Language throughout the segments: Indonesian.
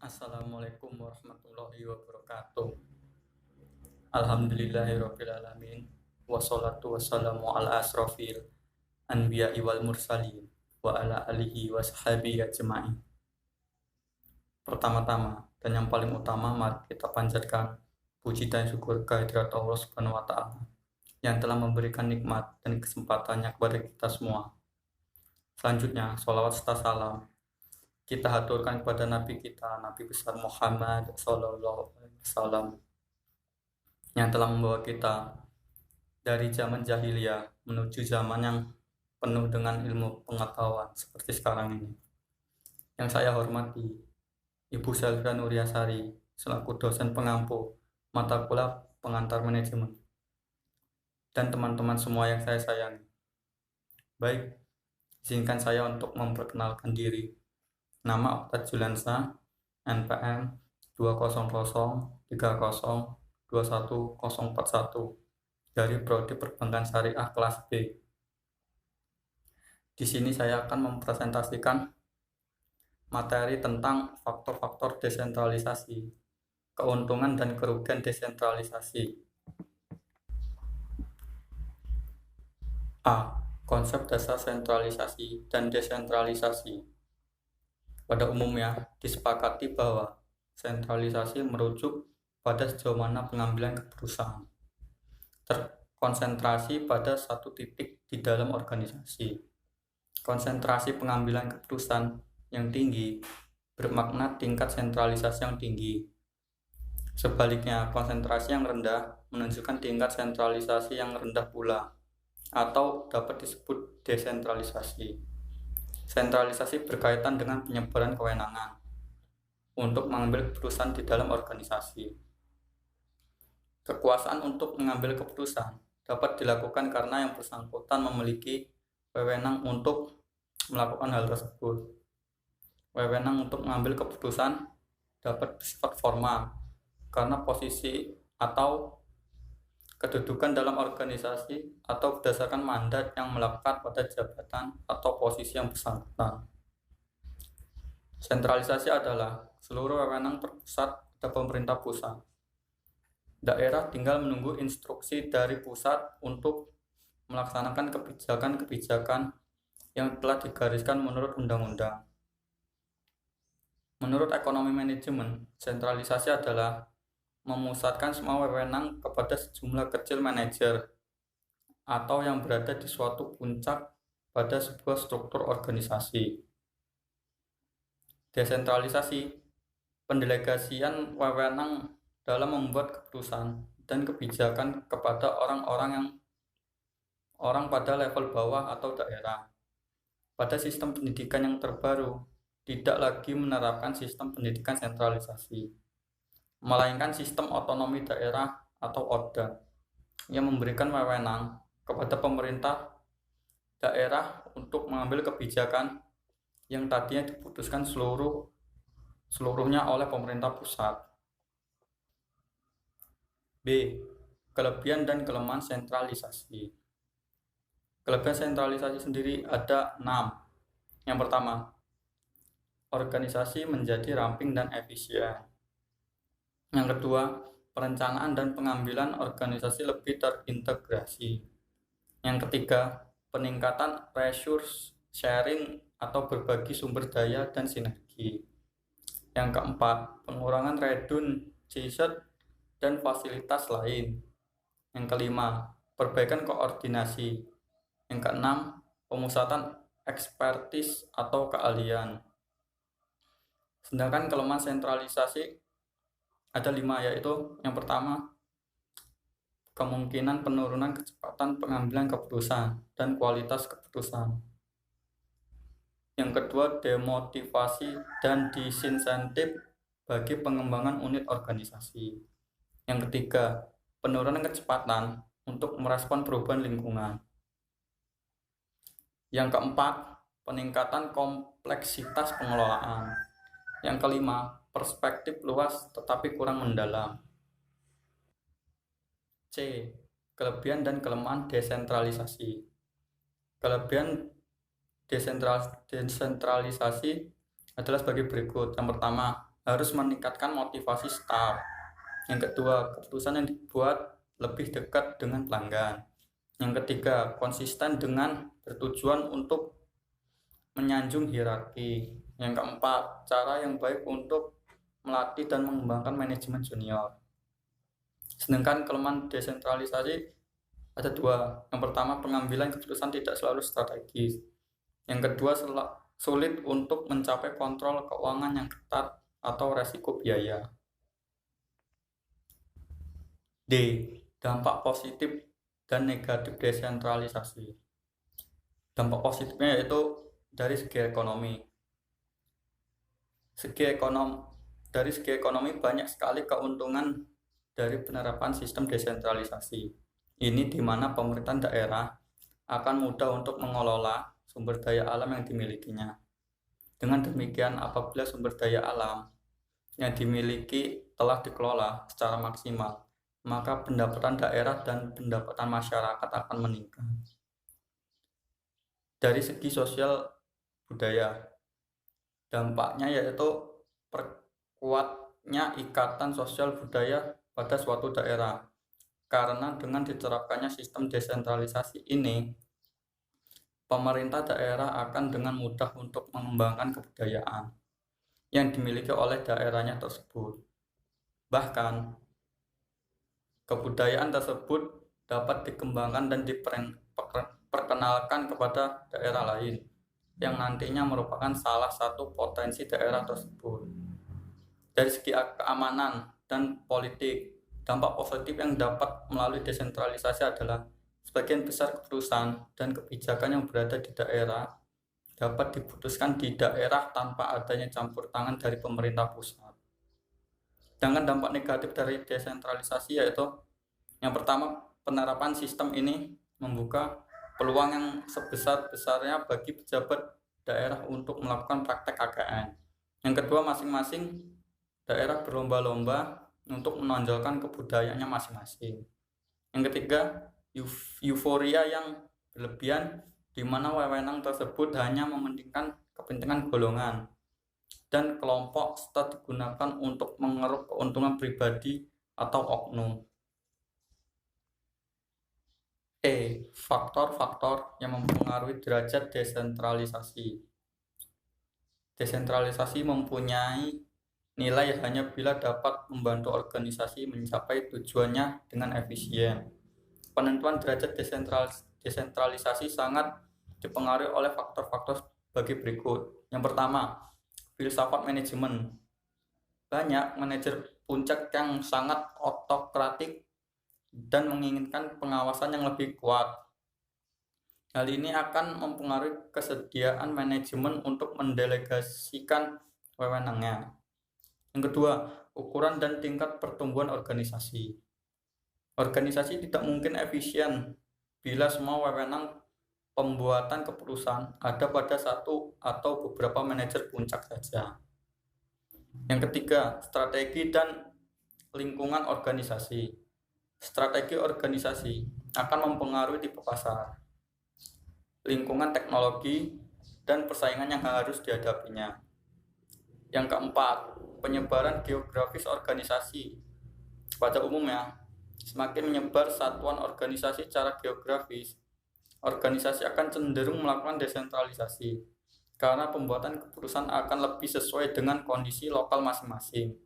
Assalamualaikum warahmatullahi wabarakatuh. Alhamdulillahirrabbilalamin. Wassalatu wassalamu ala asrofil anbiya'i wal mursalin wa ala alihi wa sahabihi ajma'in. Pertama-tama dan yang paling utama, mari kita panjatkan puji dan syukur kehadirat Allah Subhanahu wa Ta'ala yang telah memberikan nikmat dan kesempatannya kepada kita semua. Selanjutnya, sholawat serta salam kita haturkan kepada Nabi kita, Nabi besar Muhammad Sallallahu Alaihi Wasallam, yang telah membawa kita dari zaman jahiliyah menuju zaman yang penuh dengan ilmu pengetahuan seperti sekarang ini. Yang saya hormati Ibu Selvia Nuryasari selaku dosen pengampu mata kuliah pengantar manajemen, dan teman-teman semua yang saya sayangi. Baik, izinkan saya untuk memperkenalkan diri. Nama Oktad Juliansa, NPM 200302101 dari Prodi Perbankan Syariah kelas B. Di sini saya akan mempresentasikan materi tentang faktor-faktor desentralisasi, keuntungan dan kerugian desentralisasi. A. Konsep dasar sentralisasi dan desentralisasi. Pada umumnya, disepakati bahwa sentralisasi merujuk pada sejauh mana pengambilan keputusan terkonsentrasi pada satu titik di dalam organisasi. Konsentrasi pengambilan keputusan yang tinggi bermakna tingkat sentralisasi yang tinggi. Sebaliknya, konsentrasi yang rendah menunjukkan tingkat sentralisasi yang rendah pula, atau dapat disebut desentralisasi. Sentralisasi berkaitan dengan penyebaran kewenangan untuk mengambil keputusan di dalam organisasi. Kekuasaan untuk mengambil keputusan dapat dilakukan karena yang bersangkutan memiliki wewenang untuk melakukan hal tersebut. Wewenang untuk mengambil keputusan dapat bersifat formal karena posisi atau kedudukan dalam organisasi atau berdasarkan mandat yang melekat pada jabatan atau posisi yang bersangkutan. Sentralisasi adalah seluruh wewenang terpusat pada pemerintah pusat. Daerah tinggal menunggu instruksi dari pusat untuk melaksanakan kebijakan-kebijakan yang telah digariskan menurut undang-undang. Menurut ekonomi manajemen, sentralisasi adalah memusatkan semua wewenang kepada sejumlah kecil manajer atau yang berada di suatu puncak pada sebuah struktur organisasi. Desentralisasi, pendelegasian wewenang dalam membuat keputusan dan kebijakan kepada orang pada level bawah atau daerah. Pada sistem pendidikan yang terbaru, tidak lagi menerapkan sistem pendidikan sentralisasi, melainkan sistem otonomi daerah atau ODA yang memberikan wewenang kepada pemerintah daerah untuk mengambil kebijakan yang tadinya diputuskan seluruhnya oleh pemerintah pusat. B. Kelebihan dan kelemahan sentralisasi. Kelebihan sentralisasi sendiri ada 6. Yang pertama, organisasi menjadi ramping dan efisien. Yang kedua, perencanaan dan pengambilan organisasi lebih terintegrasi. Yang ketiga, peningkatan resource sharing atau berbagi sumber daya dan sinergi. Yang keempat, pengurangan redundancy dan fasilitas lain. Yang kelima, perbaikan koordinasi. Yang keenam, pemusatan ekspertis atau keahlian. Sedangkan kelemahan sentralisasi ada 5, yaitu yang pertama, kemungkinan penurunan kecepatan pengambilan keputusan dan kualitas keputusan. Yang kedua, demotivasi dan disinsentif bagi pengembangan unit organisasi. Yang ketiga, penurunan kecepatan untuk merespon perubahan lingkungan. Yang keempat, peningkatan kompleksitas pengelolaan. Yang kelima, perspektif luas tetapi kurang mendalam. C. Kelebihan dan kelemahan desentralisasi. Kelebihan desentralisasi adalah sebagai berikut. Yang pertama, harus meningkatkan motivasi staf. Yang kedua, keputusan yang dibuat lebih dekat dengan pelanggan. Yang ketiga, konsisten dengan bertujuan untuk menyanjung hierarki. Yang keempat, cara yang baik untuk melatih dan mengembangkan manajemen junior. Sedangkan kelemahan desentralisasi ada dua. Yang pertama, pengambilan keputusan tidak selalu strategis. Yang kedua, sulit untuk mencapai kontrol keuangan yang ketat atau resiko biaya. D. Dampak positif dan negatif desentralisasi. Dampak positifnya yaitu dari segi ekonomi. Dari segi ekonomi banyak sekali keuntungan dari penerapan sistem desentralisasi. Ini di mana pemerintahan daerah akan mudah untuk mengelola sumber daya alam yang dimilikinya. Dengan demikian, apabila sumber daya alam yang dimiliki telah dikelola secara maksimal, maka pendapatan daerah dan pendapatan masyarakat akan meningkat. Dari segi sosial budaya, dampaknya yaitu perkuatnya ikatan sosial budaya pada suatu daerah. Karena dengan diterapkannya sistem desentralisasi ini, pemerintah daerah akan dengan mudah untuk mengembangkan kebudayaan yang dimiliki oleh daerahnya tersebut. Bahkan, kebudayaan tersebut dapat dikembangkan dan diperkenalkan kepada daerah lain yang nantinya merupakan salah satu potensi daerah tersebut. Dari segi keamanan dan politik, dampak positif yang dapat melalui desentralisasi adalah sebagian besar keputusan dan kebijakan yang berada di daerah dapat diputuskan di daerah tanpa adanya campur tangan dari pemerintah pusat. Sedangkan dampak negatif dari desentralisasi yaitu yang pertama, penerapan sistem ini membuka peluang yang sebesar-besarnya bagi pejabat daerah untuk melakukan praktek KKN. Yang kedua, masing-masing daerah berlomba-lomba untuk menonjolkan kebudayaannya masing-masing. Yang ketiga, euforia yang berlebihan di mana wewenang tersebut hanya mementingkan kepentingan golongan dan kelompok serta digunakan untuk mengeruk keuntungan pribadi atau oknum. Faktor-faktor yang mempengaruhi derajat desentralisasi. Desentralisasi mempunyai nilai hanya bila dapat membantu organisasi mencapai tujuannya dengan efisien. Penentuan derajat desentralisasi sangat dipengaruhi oleh faktor-faktor sebagai berikut. Yang pertama, filsafat manajemen. Banyak manajer puncak yang sangat otokratik dan menginginkan pengawasan yang lebih kuat. Hal ini akan mempengaruhi kesediaan manajemen untuk mendelegasikan wewenangnya. Yang kedua, ukuran dan tingkat pertumbuhan organisasi. Organisasi tidak mungkin efisien bila semua wewenang pembuatan keputusan ada pada satu atau beberapa manajer puncak saja. Yang ketiga, strategi dan lingkungan organisasi. Strategi organisasi akan mempengaruhi tipe pasar, lingkungan teknologi, dan persaingan yang harus dihadapinya. Yang keempat, penyebaran geografis organisasi. Pada umumnya, semakin menyebar satuan organisasi secara geografis, organisasi akan cenderung melakukan desentralisasi karena pembuatan keputusan akan lebih sesuai dengan kondisi lokal masing-masing.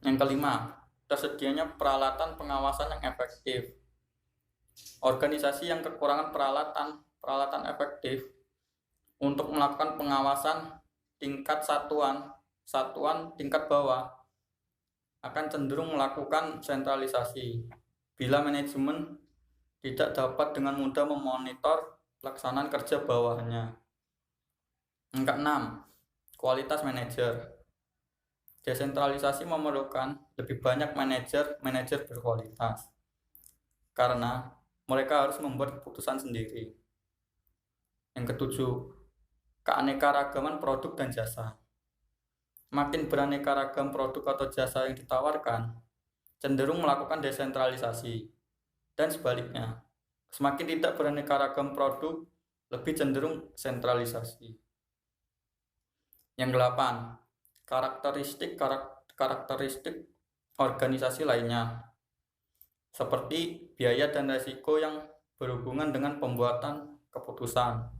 Yang kelima, tersedianya peralatan pengawasan yang efektif. Organisasi yang kekurangan peralatan efektif untuk melakukan pengawasan tingkat satuan tingkat bawah akan cenderung melakukan sentralisasi bila manajemen tidak dapat dengan mudah memonitor pelaksanaan kerja bawahnya. Yang keenam, kualitas manajer. Desentralisasi memerlukan lebih banyak manajer berkualitas karena mereka harus membuat keputusan sendiri. Yang ketujuh, keanekaragaman produk dan jasa. Makin beraneka ragam produk atau jasa yang ditawarkan, cenderung melakukan desentralisasi. Dan sebaliknya, semakin tidak beraneka ragam produk, lebih cenderung sentralisasi. Yang 8, karakteristik organisasi lainnya, seperti biaya dan risiko yang berhubungan dengan pembuatan keputusan,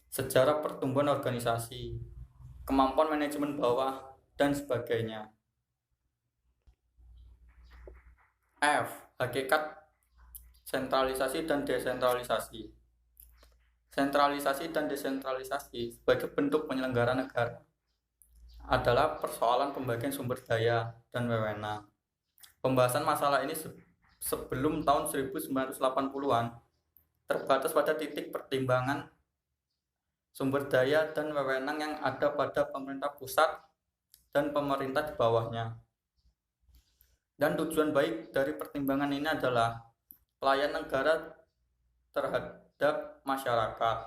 sejarah pertumbuhan organisasi, kemampuan manajemen bawah, dan sebagainya. F. Hakikat sentralisasi dan desentralisasi. Sentralisasi dan desentralisasi sebagai bentuk penyelenggara negara adalah persoalan pembagian sumber daya dan wewenang. Pembahasan masalah ini sebelum tahun 1980-an terbatas pada titik pertimbangan sumber daya dan wewenang yang ada pada pemerintah pusat dan pemerintah di bawahnya. Dan tujuan baik dari pertimbangan ini adalah pelayanan negara terhadap masyarakat.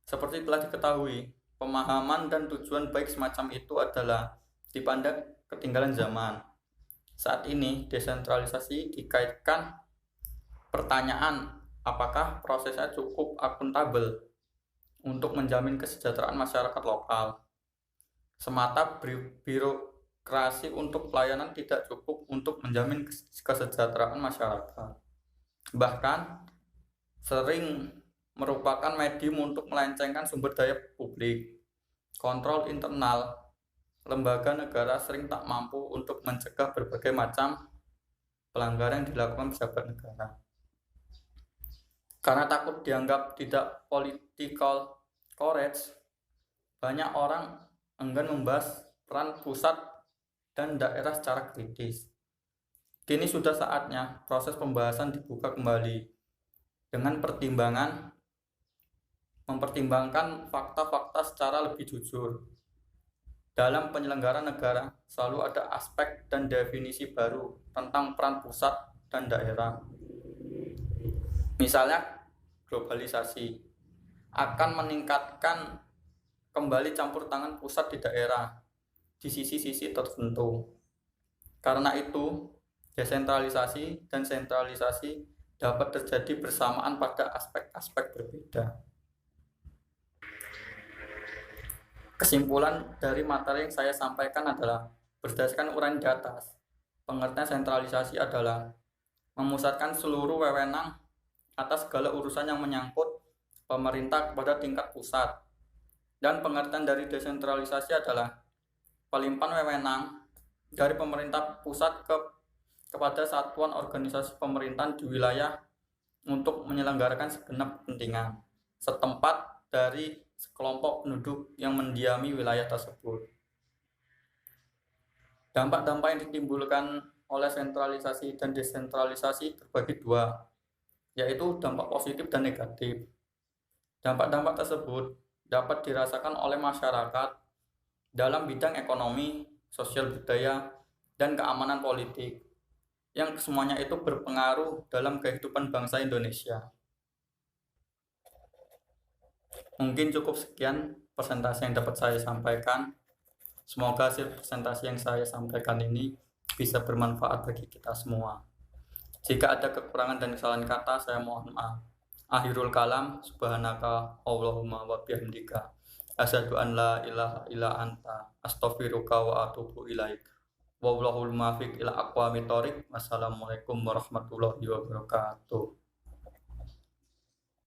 Seperti telah diketahui, pemahaman dan tujuan baik semacam itu adalah dipandang ketinggalan zaman. Saat ini desentralisasi dikaitkan pertanyaan apakah prosesnya cukup akuntabel untuk menjamin kesejahteraan masyarakat lokal. Semata birokrasi untuk pelayanan tidak cukup untuk menjamin kesejahteraan masyarakat. Bahkan sering merupakan medium untuk melencengkan sumber daya publik. Kontrol internal lembaga negara sering tak mampu untuk mencegah berbagai macam pelanggaran yang dilakukan pejabat negara. Karena takut dianggap tidak political correct, banyak orang enggan membahas peran pusat dan daerah secara kritis. Kini sudah saatnya proses pembahasan dibuka kembali dengan mempertimbangkan fakta-fakta secara lebih jujur. Dalam penyelenggaraan negara selalu ada aspek dan definisi baru tentang peran pusat dan daerah. Misalnya, globalisasi akan meningkatkan kembali campur tangan pusat di daerah di sisi-sisi tertentu. Karena itu, desentralisasi dan sentralisasi dapat terjadi bersamaan pada aspek-aspek berbeda. Kesimpulan dari materi yang saya sampaikan adalah, berdasarkan uraian di atas, pengertian sentralisasi adalah memusatkan seluruh wewenang atas segala urusan yang menyangkut pemerintah kepada tingkat pusat. Dan pengertian dari desentralisasi adalah pelimpahan wewenang dari pemerintah pusat kepada satuan organisasi pemerintahan di wilayah untuk menyelenggarakan segenap kepentingan setempat dari sekelompok penduduk yang mendiami wilayah tersebut. Dampak-dampak yang ditimbulkan oleh sentralisasi dan desentralisasi terbagi dua, yaitu dampak positif dan negatif. Dampak-dampak tersebut dapat dirasakan oleh masyarakat dalam bidang ekonomi, sosial budaya, dan keamanan politik, yang semuanya itu berpengaruh dalam kehidupan bangsa Indonesia. Mungkin cukup sekian presentasi yang dapat saya sampaikan. Semoga hasil presentasi yang saya sampaikan ini bisa bermanfaat bagi kita semua. Jika ada kekurangan dan kesalahan kata, saya mohon maaf. Akhirul kalam, subhanaka Allahumma wa bihamdika, asyhadu an la ilaha illa anta, astaghfiruka wa atubu ilaik. Wallahul muwaffiq ila aqwamit thoriq. Wassalamualaikum warahmatullahi wabarakatuh.